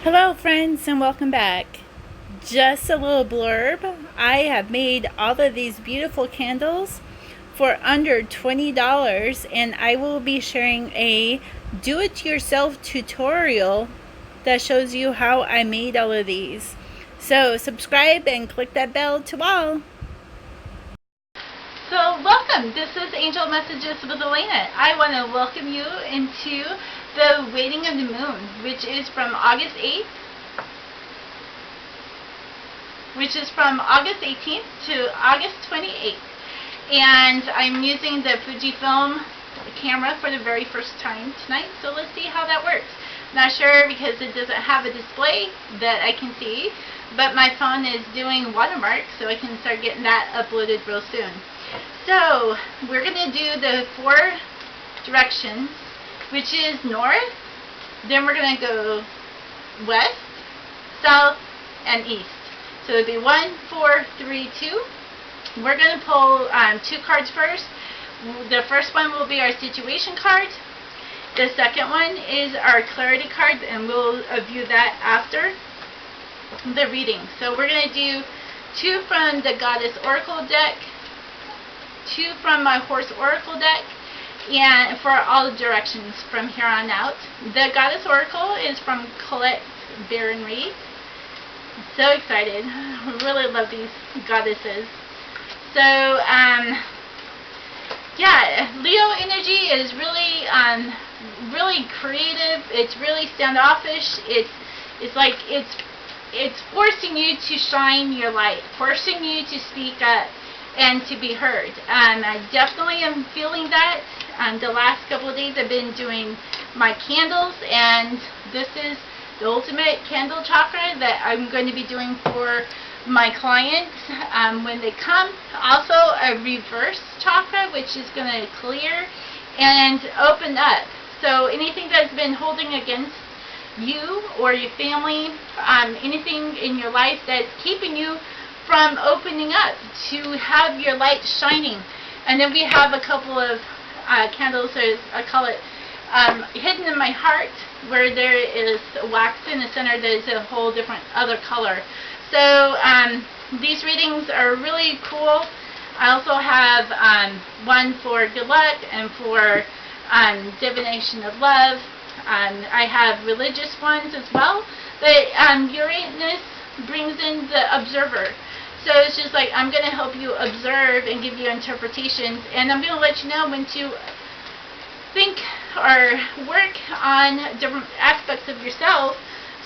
Hello friends and welcome back. Just a little blurb. I have made all of these beautiful candles for under $20 and I will be sharing a do-it-yourself tutorial that shows you how I made all of these. So subscribe and click that bell to all. So welcome, this is Angel Messages with Elena. I want to welcome you into the Waning of the Moon, which is from August 18th to August 28th. And I'm using the Fujifilm camera for the very first time tonight, so let's see how that works. Not sure because it doesn't have a display that I can see, but my phone is doing watermark, so I can start getting that uploaded real soon. So we're going to do the 4 directions, which is north, then we're going to go west, south, and east. So it'll be 1, 4, 3, 2. We're going to pull 2 cards first. The first one will be our situation card. The second one is our clarity card, and we'll view that after the reading. So we're going to do 2 from the Goddess Oracle deck, 2 from my Horse Oracle deck, and for all the directions from here on out. The Goddess Oracle is from Colette Baron Reed. So excited. I really love these goddesses. So, yeah, Leo energy is really, really creative. It's really standoffish. It's forcing you to shine your light, forcing you to speak up and to be heard. I definitely am feeling that. The last couple of days I've been doing my candles, and this is the ultimate candle chakra that I'm going to be doing for my clients when they come. Also a reverse chakra, which is going to clear and open up. So anything that's been holding against you or your family, anything in your life that's keeping you from opening up to have your light shining. And then we have a couple of candles, I call it hidden in my heart, where there is wax in the center that is a whole different other color. So these readings are really cool. I also have one for good luck and for divination of love. I have religious ones as well, but Uranus brings in the observer. So it's just like, I'm going to help you observe and give you interpretations, and I'm going to let you know when to think or work on different aspects of yourself,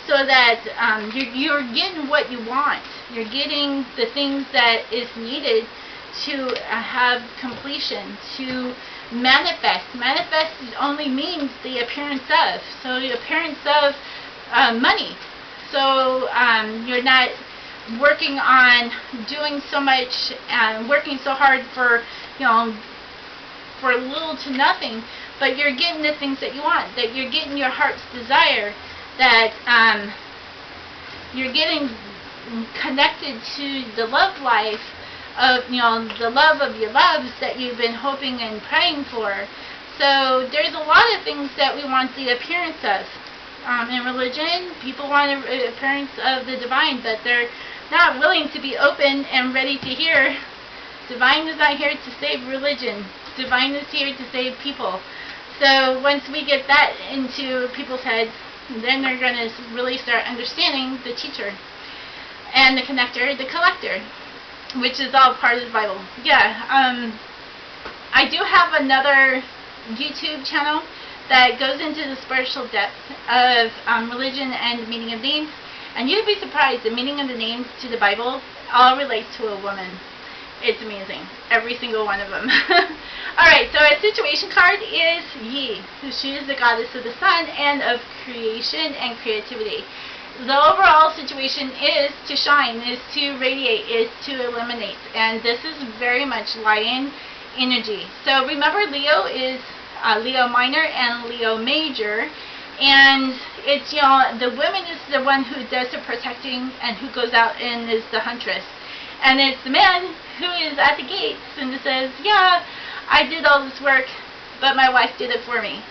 so that you're getting what you want. You're getting the things that is needed to have completion, to manifest. Manifest only means the appearance of. So the appearance of money. So you're not working on doing so much and working so hard for, for little to nothing, but you're getting the things that you want, that you're getting your heart's desire, that you're getting connected to the love life of, the love of your loves that you've been hoping and praying for. So there's a lot of things that we want the appearance of. In religion, people want an appearance of the divine, but they're not willing to be open and ready to hear. Divine is not here to save religion. Divine is here to save people. So once we get that into people's heads, then they're going to really start understanding the teacher and the connector, the collector, which is all part of the Bible. Yeah, I do have another YouTube channel that goes into the spiritual depth of religion and the meaning of names. And you'd be surprised, the meaning of the names to the Bible all relates to a woman. It's amazing. Every single one of them. Alright, so our situation card is Yi. She is the goddess of the sun and of creation and creativity. The overall situation is to shine, is to radiate, is to illuminate. And this is very much lion energy. So remember, Leo is Leo minor and Leo major. And it's, the woman is the one who does the protecting and who goes out and is the huntress. And it's the man who is at the gates and says, yeah, I did all this work, but my wife did it for me.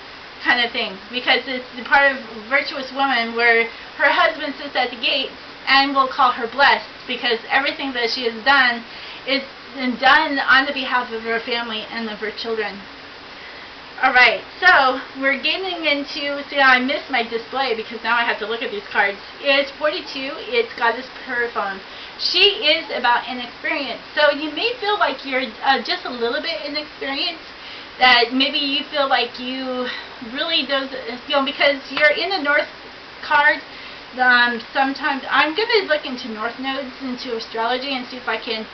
kind of thing, because it's the part of virtuous woman where her husband sits at the gate and will call her blessed, because everything that she has done is done on the behalf of her family and of her children. Alright, so we're getting into, see, I missed my display because now I have to look at these cards. It's 42, it's Goddess Persephone. She is about inexperience. So you may feel like you're just a little bit inexperienced, that maybe you feel like you really does, because you're in the North card. Sometimes I'm going to look into North nodes, into astrology, and see if I can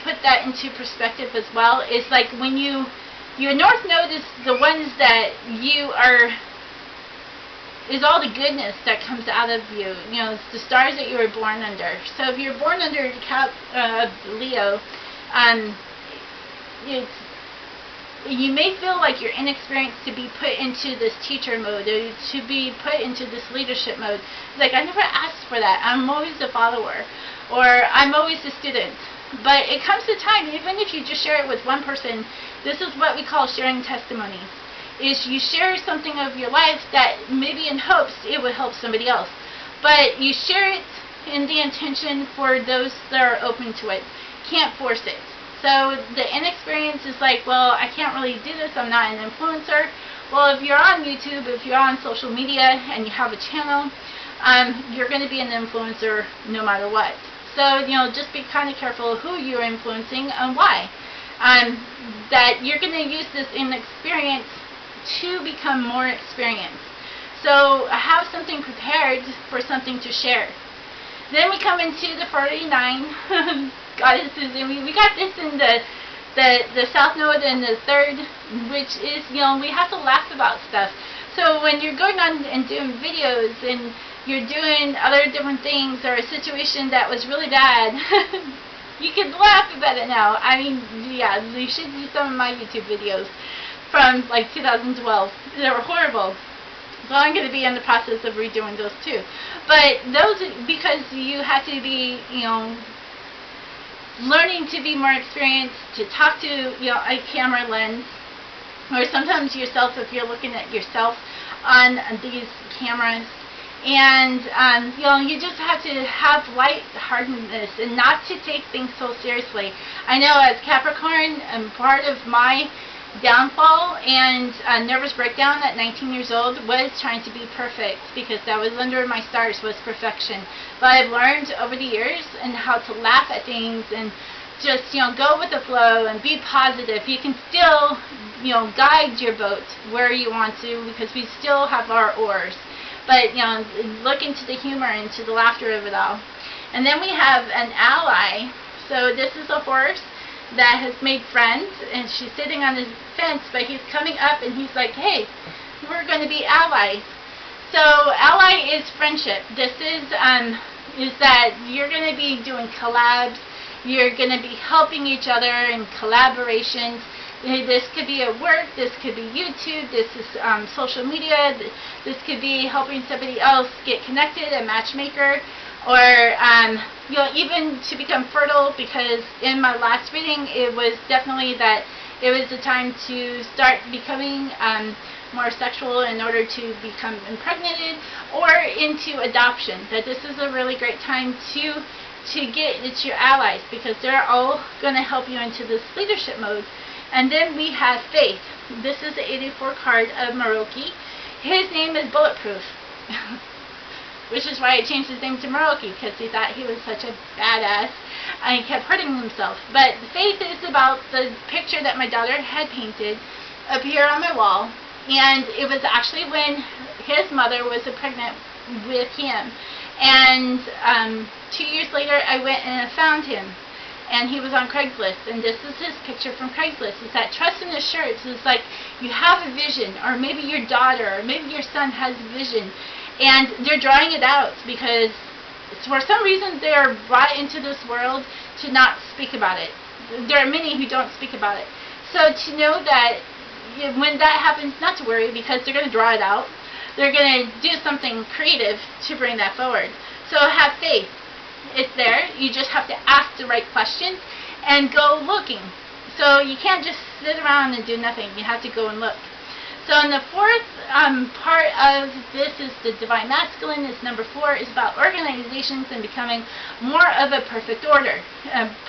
put that into perspective as well. It's like when your North node is the ones that you are, is all the goodness that comes out of you. It's the stars that you were born under. So if you're born under Leo, you may feel like you're inexperienced to be put into this teacher mode, or to be put into this leadership mode. Like, I never asked for that. I'm always a follower, or I'm always a student. But it comes to time, even if you just share it with one person, this is what we call sharing testimonies. Is you share something of your life that maybe in hopes it would help somebody else. But you share it in the intention for those that are open to it. Can't force it. So the inexperience is like, well, I can't really do this, I'm not an influencer. Well, if you're on YouTube, if you're on social media and you have a channel, you're going to be an influencer no matter what. So, just be kind of careful who you're influencing and why. That you're going to use this inexperience to become more experienced. So have something prepared for something to share. Then we come into the 49 goddesses, and we got this in the South Node and the third, which is, we have to laugh about stuff. So when you're going on and doing videos and you're doing other different things, or a situation that was really bad, you can laugh about it now. I mean, yeah, you should do some of my YouTube videos from like 2012. They were horrible. So I'm going to be in the process of redoing those too. But those, because you have to be, learning to be more experienced, to talk to, a camera lens, or sometimes yourself if you're looking at yourself on these cameras. And, you just have to have lightheartedness and not to take things so seriously. I know as Capricorn, part of my downfall and nervous breakdown at 19 years old was trying to be perfect, because that was under my stars, was perfection. But I've learned over the years and how to laugh at things and just, go with the flow and be positive. You can still, guide your boat where you want to, because we still have our oars. But, look into the humor, into the laughter of it all. And then we have an ally. So this is a horse that has made friends, and she's sitting on the fence, but he's coming up and he's like, hey, we're going to be allies. So ally is friendship. This is that you're going to be doing collabs, you're going to be helping each other in collaborations. This could be at work, this could be YouTube, this is social media, this could be helping somebody else get connected, a matchmaker, or even to become fertile, because in my last reading it was definitely that it was the time to start becoming more sexual in order to become impregnated, or into adoption. That this is a really great time to get it's your allies, because they're all going to help you into this leadership mode. And then we have Faith. This is the 84 card of Maroki. His name is Bulletproof. Which is why I changed his name to Maroki, because he thought he was such a badass and he kept hurting himself. But Faith is about the picture that my daughter had painted up here on my wall. And it was actually when his mother was pregnant with him. And 2 years later I went and I found him. And he was on Craigslist, and this is his picture from Craigslist. It's that trust and assurance. It's like you have a vision, or maybe your daughter, or maybe your son has a vision, and they're drawing it out because for some reason they're brought into this world to not speak about it. There are many who don't speak about it. So to know that when that happens, not to worry, because they're going to draw it out. They're going to do something creative to bring that forward. So have faith. It's there. You just have to ask the right questions and go looking. So you can't just sit around and do nothing. You have to go and look. So in the fourth part of this is the Divine Masculine. Is number 4 is about organizations and becoming more of a perfect order,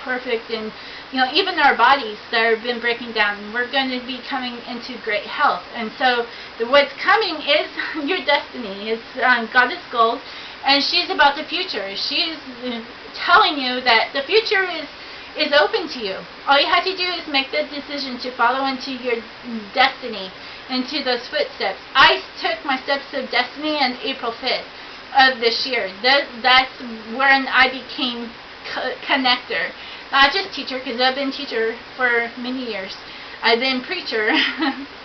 perfect in even our bodies that have been breaking down. We're going to be coming into great health, and so what's coming is your destiny. It's Goddess Gold, and she's about the future. She's telling you that the future is open to you. All you have to do is make the decision to follow into your destiny, into those footsteps. I took my steps of destiny on April 5th of this year. That's when I became connector. Not just teacher, because I've been teacher for many years. I've been preacher,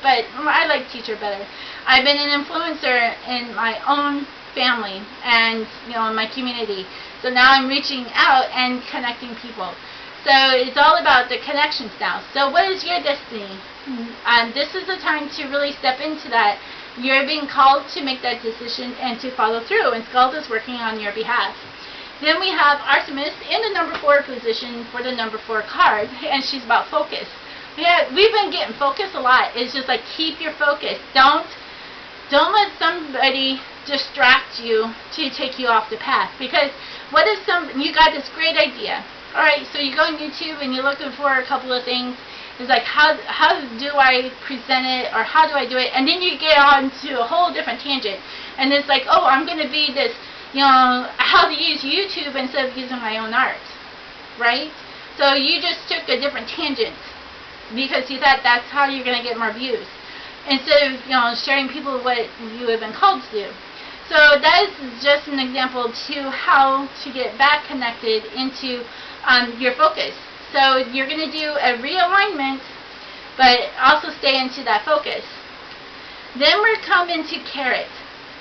but I like teacher better. I've been an influencer in my own family and in my community. So now I'm reaching out and connecting people. So it's all about the connections now. So what is your destiny? This is the time to really step into that. You're being called to make that decision and to follow through, and Skald is working on your behalf. Then we have Artemis in the number 4 position for the number 4 card, and she's about focus. Yeah, we've been getting focus a lot. It's just like, keep your focus. Don't let somebody distract you to take you off the path. Because what if you got this great idea? All right, so you go on YouTube and you're looking for a couple of things. It's like, how do I present it, or how do I do it? And then you get on to a whole different tangent. And it's like, oh, I'm going to be this, how to use YouTube instead of using my own art, right? So you just took a different tangent because you thought that's how you're going to get more views, instead of, sharing people what you have been called to do. So that is just an example to how to get back connected into your focus. So you're going to do a realignment, but also stay into that focus. Then we're coming to Carrot.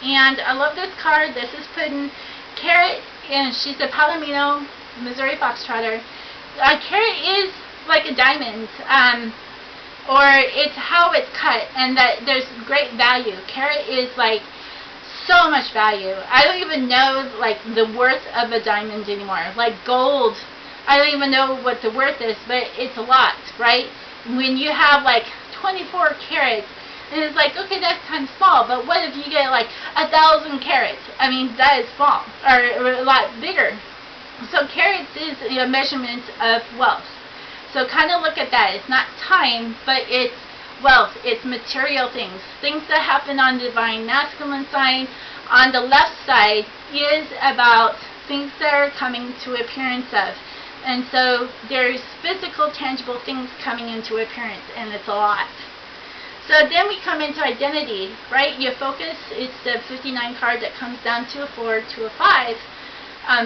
And I love this card. This is putting Carrot, and she's a Palomino, Missouri Foxtrotter. Carrot is like a diamond, or it's how it's cut, and that there's great value. Carrot is like so much value. I don't even know like the worth of a diamond anymore. Like gold, I don't even know what the worth is, but it's a lot, right? When you have like 24 carats, and it's like, okay, that's kind of small, but what if you get like 1,000 carats? I mean, that is small, or a lot bigger. So carats is a measurement of wealth. So kind of look at that. It's not time, but it's wealth. It's material things. Things that happen on the Divine Masculine side. On the left side is about things that are coming to appearance of. And so there's physical, tangible things coming into appearance, and it's a lot. So then we come into identity, right? Your focus, it's the 59 card that comes down to a 4 to a 5,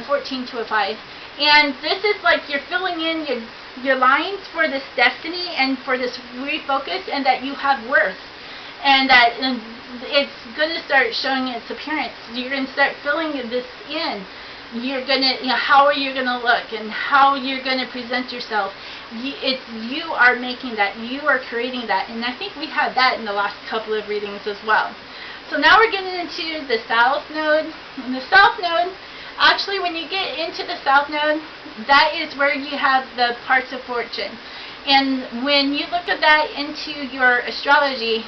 14 to a 5. And this is like you're filling in your lines for this destiny and for this refocus, and that you have worth. And that it's going to start showing its appearance. You're going to start filling this in. You're going to, how are you going to look, and how you're going to present yourself. You are making that. You are creating that. And I think we had that in the last couple of readings as well. So now we're getting into the South Node. And the South Node, actually, when you get into the South Node, that is where you have the parts of fortune. And when you look at that into your astrology,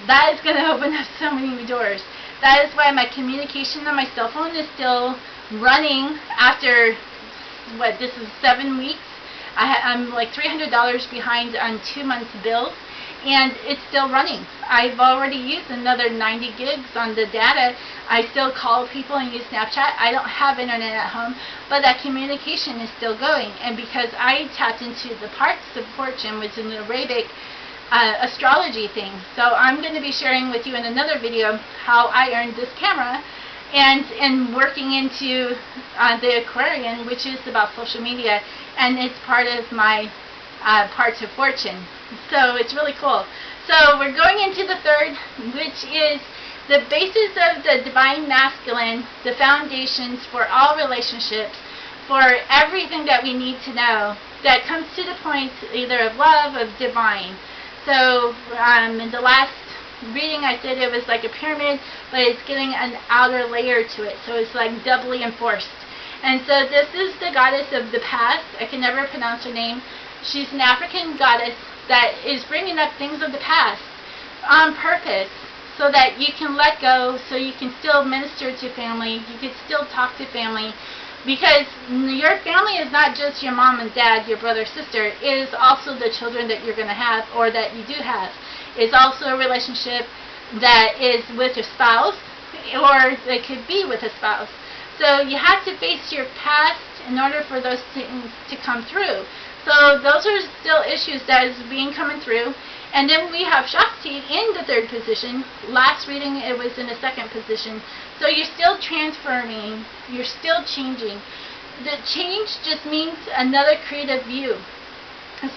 that is going to open up so many doors. That is why my communication on my cell phone is still running after, this is 7 weeks. I'm like $300 behind on 2 months' bills, and it's still running. I've already used another 90 gigs on the data. I still call people and use Snapchat. I don't have internet at home, but that communication is still going. And because I tapped into the parts of fortune, which is an Arabic astrology thing. So I'm going to be sharing with you in another video how I earned this camera, and working into the Aquarian, which is about social media, and it's part of my parts of fortune. So it's really cool. So we're going into the third, which is the basis of the Divine Masculine, the foundations for all relationships, for everything that we need to know that comes to the point either of love, of divine. So in the last reading I said it was like a pyramid, but it's getting an outer layer to it, so it's like doubly enforced. And so this is the goddess of the past. I can never pronounce her name. She's an African goddess that is bringing up things of the past, on purpose, so that you can let go, so you can still minister to family, you can still talk to family, because your family is not just your mom and dad, your brother, sister. It is also the children that you're going to have, or that you do have. It's also a relationship that is with your spouse, or it could be with a spouse. So you have to face your past in order for those things to come through. So those are still issues that is being coming through. And then we have Shakti in the third position. Last reading it was in the second position. So you're still transforming, you're still changing. The change just means another creative view.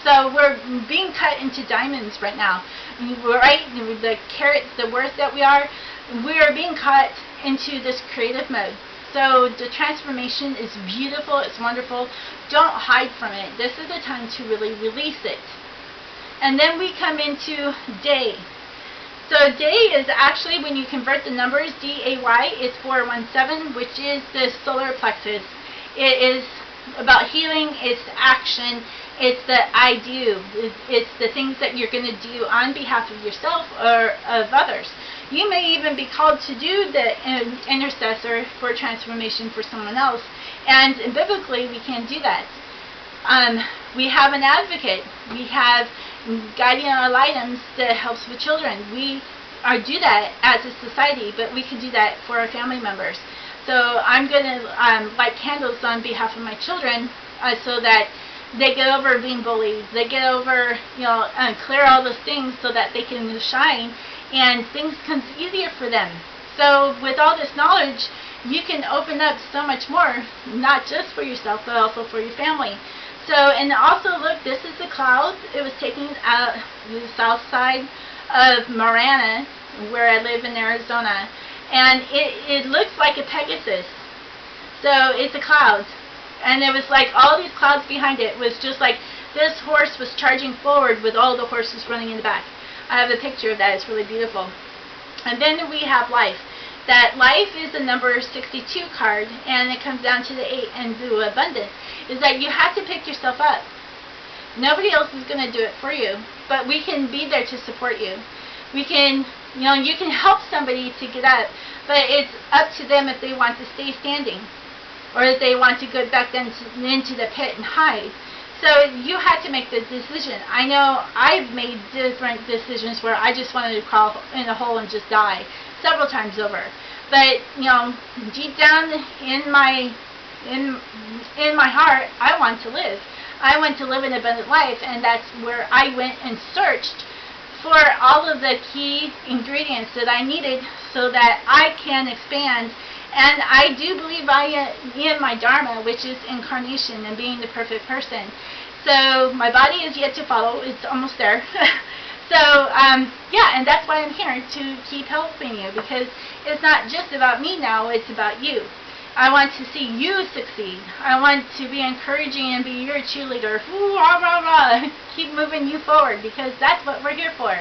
So we're being cut into diamonds right now. Right? The carrots, the worth that we are being cut into this creative mode. So the transformation is beautiful, it's wonderful. Don't hide from it. This is the time to really release it. And then we come into day. So day is actually, when you convert the numbers, D-A-Y, it's 417, which is the solar plexus. It is about healing, it's action, it's the I do. It's the things that you're going to do on behalf of yourself or of others. You may even be called to do the intercessor for transformation for someone else. And biblically, we can do that. We have an advocate. We have guardian ad litems that helps with children. We do that as a society, but we can do that for our family members. So I'm going to light candles on behalf of my children so that they get over being bullied. They get over, clear all those things so that they can shine and things comes easier for them. So with all this knowledge, you can open up so much more, not just for yourself, but also for your family. So, and also look, this is the clouds. It was taken out the south side of Marana, where I live in Arizona. And it looks like a Pegasus. So it's a cloud. And it was like all these clouds behind it was just like this horse was charging forward with all the horses running in the back. I have a picture of that. It's really beautiful. And then we have life. That life is the number 62 card, and it comes down to the 8 and the abundance. Is that you have to pick yourself up. Nobody else is going to do it for you, but we can be there to support you. We can, you can help somebody to get up, but it's up to them if they want to stay standing, or if they want to go back into the pit and hide. So you had to make the decision. I know I've made different decisions where I just wanted to crawl in a hole and just die several times over. But, deep down in my heart, I want to live. I want to live an abundant life, and that's where I went and searched for all of the key ingredients that I needed so that I can expand. And I do believe I am my dharma, which is incarnation and being the perfect person. So my body is yet to follow. It's almost there. So, yeah, and that's why I'm here, to keep helping you, because it's not just about me now, it's about you. I want to see you succeed. I want to be encouraging and be your cheerleader. Ooh, rah, rah, rah. Keep moving you forward, because that's what we're here for.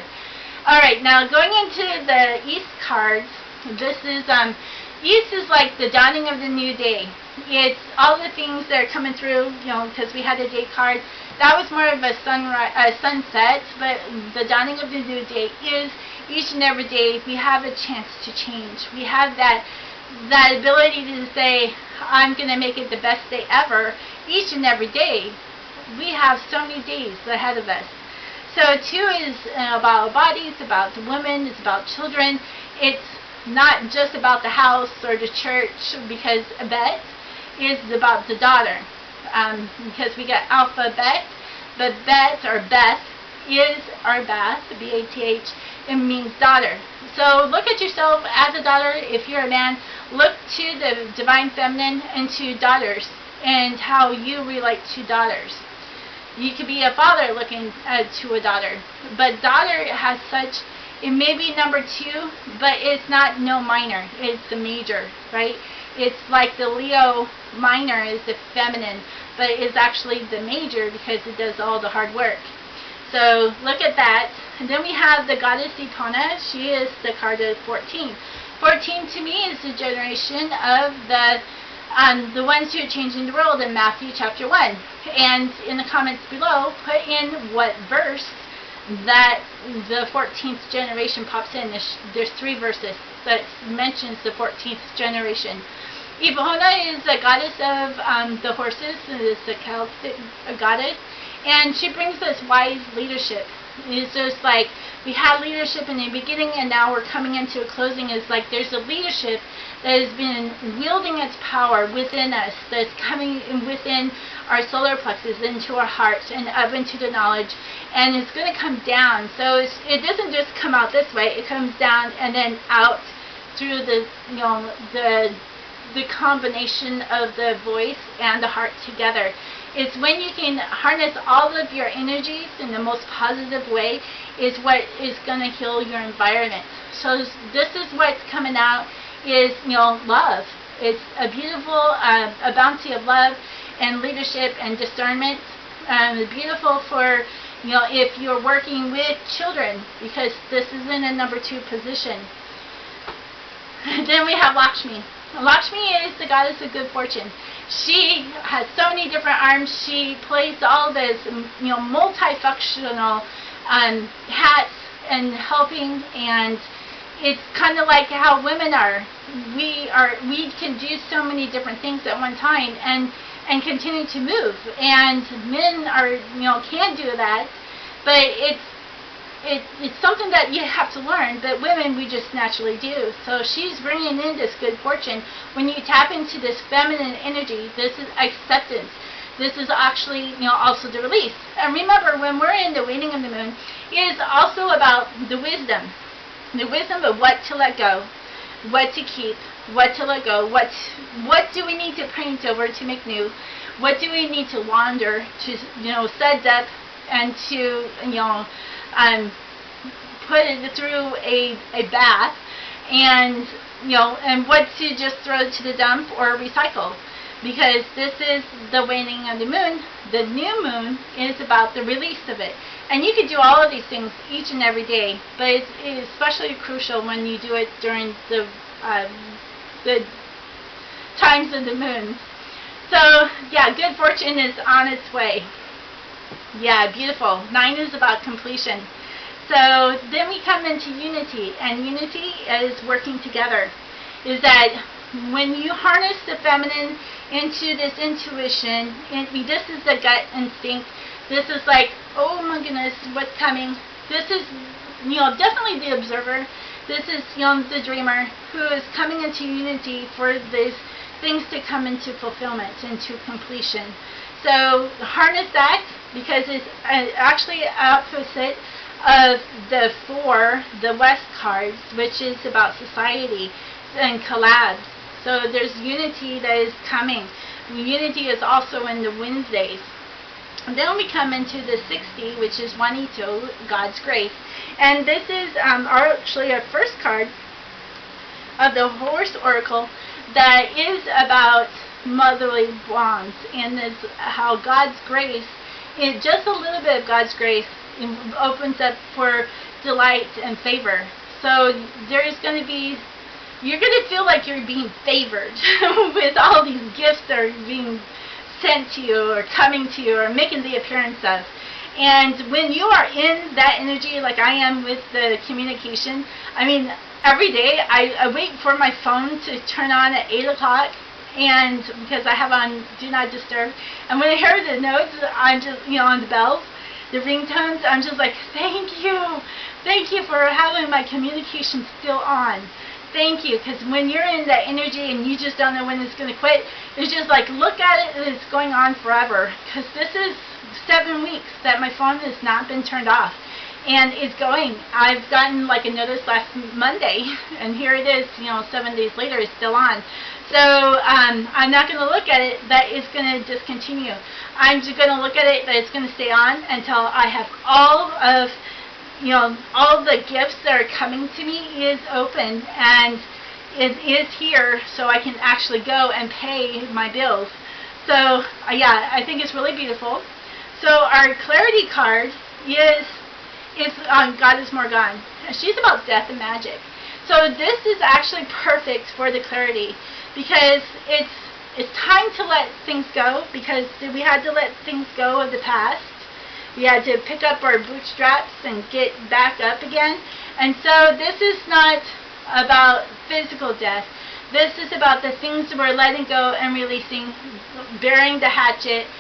All right, now going into the East cards, this is, East is like the dawning of the new day. It's all the things that are coming through, because we had a day card. That was more of a sunset, but the dawning of the new day is each and every day we have a chance to change. We have that ability to say, I'm going to make it the best day ever. Each and every day, we have so many days ahead of us. So 2 is about bodies, about the women, it's about children. It's not just about the house or the church, because Bet is about the daughter. Because we got alphabet, but Bet or Beth is our Beth, B-A-T-H, it means daughter. So look at yourself as a daughter. If you're a man, look to the divine feminine and to daughters and how you relate to daughters. You could be a father looking to a daughter, but daughter has such, it may be number 2, but it's not no minor, it's the major, right? It's like the Leo minor is the feminine, but it's actually the major because it does all the hard work. So look at that. And then we have the goddess Epona. She is the card of 14. 14 to me is the generation of the ones who are changing the world in Matthew chapter 1. And in the comments below, put in what verse that the 14th generation pops in. There's 3 verses that mentions the 14th generation. Ivona is the goddess of the horses, and is the Celtic goddess, and she brings us wise leadership. It's just like we had leadership in the beginning, and now we're coming into a closing. It's like there's a leadership that has been wielding its power within us, that's coming within our solar plexus, into our hearts, and up into the knowledge, and it's going to come down. So it doesn't just come out this way; it comes down and then out through the the combination of the voice and the heart together. It's when you can harness all of your energies in the most positive way is what is going to heal your environment. So this is what's coming out is, love. It's a beautiful, a bounty of love and leadership and discernment. Beautiful for, if you're working with children, because this is in a number 2 position. Then we have Lakshmi. Lakshmi is the goddess of good fortune. She has so many different arms. She plays all this, multifunctional hats and helping, and it's kind of like how women are. We can do so many different things at one time and continue to move. And men are, can do that, but it's something that you have to learn, but women, we just naturally do. So she's bringing in this good fortune. When you tap into this feminine energy, this is acceptance. This is actually, also the release. And remember, when we're in the waning of the moon, it is also about the wisdom of what to let go, what to keep, what to let go, what do we need to paint over to make new, what do we need to wander to, set up and to, put it through a bath, and and what to just throw to the dump or recycle, because this is the waning of the moon. The new moon is about the release of it, and you can do all of these things each and every day, but it's especially crucial when you do it during the times of the moon. So yeah, good fortune is on its way. Yeah, beautiful. 9 is about completion. So then we come into unity, and unity is working together. Is that when you harness the feminine into this intuition, this is the gut instinct. This is like, oh my goodness, what's coming? This is, definitely the observer. This is, the dreamer who is coming into unity for these things to come into fulfillment, into completion. So harness that, because it's actually opposite of the 4, the West cards, which is about society and collabs. So there's unity that is coming. Unity is also in the Wednesdays. And then we come into the 60, which is Juanito, God's grace. And this is actually a first card of the Horse Oracle that is about motherly bonds, and it's how God's grace, just a little bit of God's grace, opens up for delight and favor. So there's going to be, you're going to feel like you're being favored with all these gifts that are being sent to you or coming to you or making the appearance of. And when you are in that energy, like I am with the communication, I mean, every day I wait for my phone to turn on at 8 o'clock, and because I have on Do Not Disturb, and when I hear the notes, I'm just, on the bells, the ringtones, I'm just like, thank you for having my communication still on. Thank you, because when you're in that energy and you just don't know when it's going to quit, it's just like, look at it, and it's going on forever, because this is 7 weeks that my phone has not been turned off. And it's going. I've gotten like a notice last Monday, and here it is, 7 days later, it's still on. So I'm not going to look at it that it's going to discontinue. I'm just going to look at it that it's going to stay on until I have all of, all the gifts that are coming to me is open, and it is here, so I can actually go and pay my bills. So yeah, I think it's really beautiful. So our clarity card is Goddess Morgane. She's about death and magic. So this is actually perfect for the clarity, because it's time to let things go, because we had to let things go of the past. We had to pick up our bootstraps and get back up again. And so this is not about physical death. This is about the things we're letting go and releasing, burying the hatchet,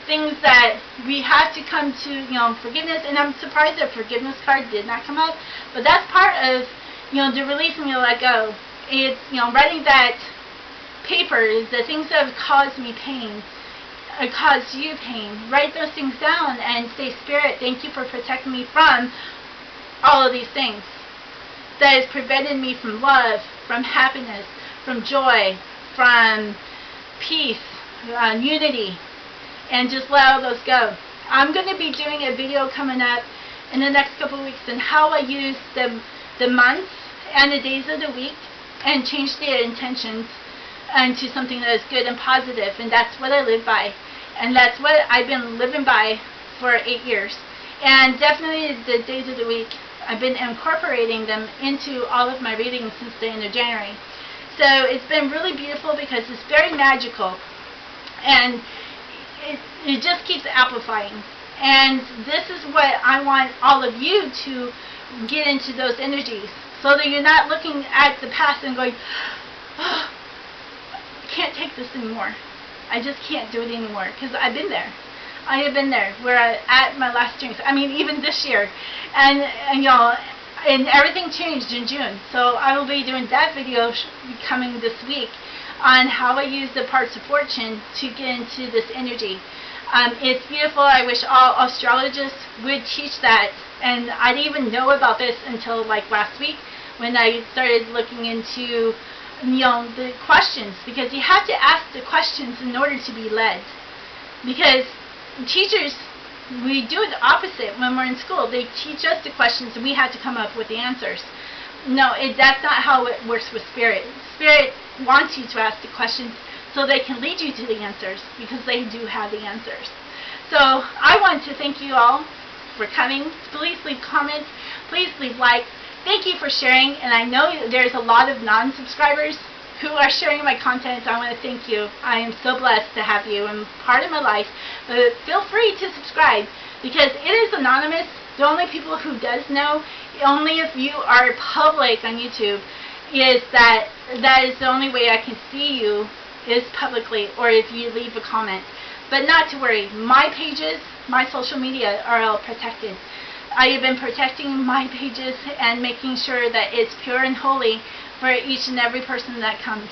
things that we have to come to, forgiveness. And I'm surprised that forgiveness card did not come up, but that's part of, the releasing and let go. It's, writing that paper, the things that have caused me pain, caused you pain. Write those things down and say, Spirit, thank you for protecting me from all of these things that has prevented me from love, from happiness, from joy, from peace, unity, and just let all those go. I'm going to be doing a video coming up in the next couple of weeks on how I use the months and the days of the week and change the intentions into something that is good and positive, and that's what I live by, and that's what I've been living by for 8 years. And definitely the days of the week, I've been incorporating them into all of my readings since the end of January. So it's been really beautiful because it's very magical, and it just keeps amplifying. And this is what I want all of you to get into, those energies, so that you're not looking at the past and going, oh, I can't take this anymore. I just can't do it anymore, because I've been there. I have been there where at my last strength. I mean, even this year, and everything changed in June. So I will be doing that video coming this week on how I use the parts of fortune to get into this energy. It's beautiful. I wish all astrologists would teach that, and I didn't even know about this until like last week when I started looking into the questions, because you have to ask the questions in order to be led. Because teachers, we do the opposite when we're in school. They teach us the questions and we have to come up with the answers. No, that's not how it works with Spirit. Spirit wants you to ask the questions so they can lead you to the answers, because they do have the answers. So I want to thank you all for coming. Please leave comments. Please leave likes. Thank you for sharing. And I know there's a lot of non-subscribers who are sharing my content. I want to thank you. I am so blessed to have you and part of my life. But feel free to subscribe, because it is anonymous. The only people who does know, only if you are public on YouTube, is that is the only way I can see you, is publicly, or if you leave a comment. But not to worry. My pages, my social media are all protected. I have been protecting my pages and making sure that it's pure and holy for each and every person that comes.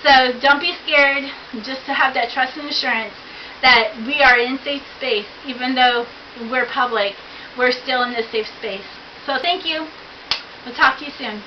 So don't be scared, just to have that trust and assurance that we are in safe space. Even though we're public, we're still in this safe space. So thank you. We'll talk to you soon.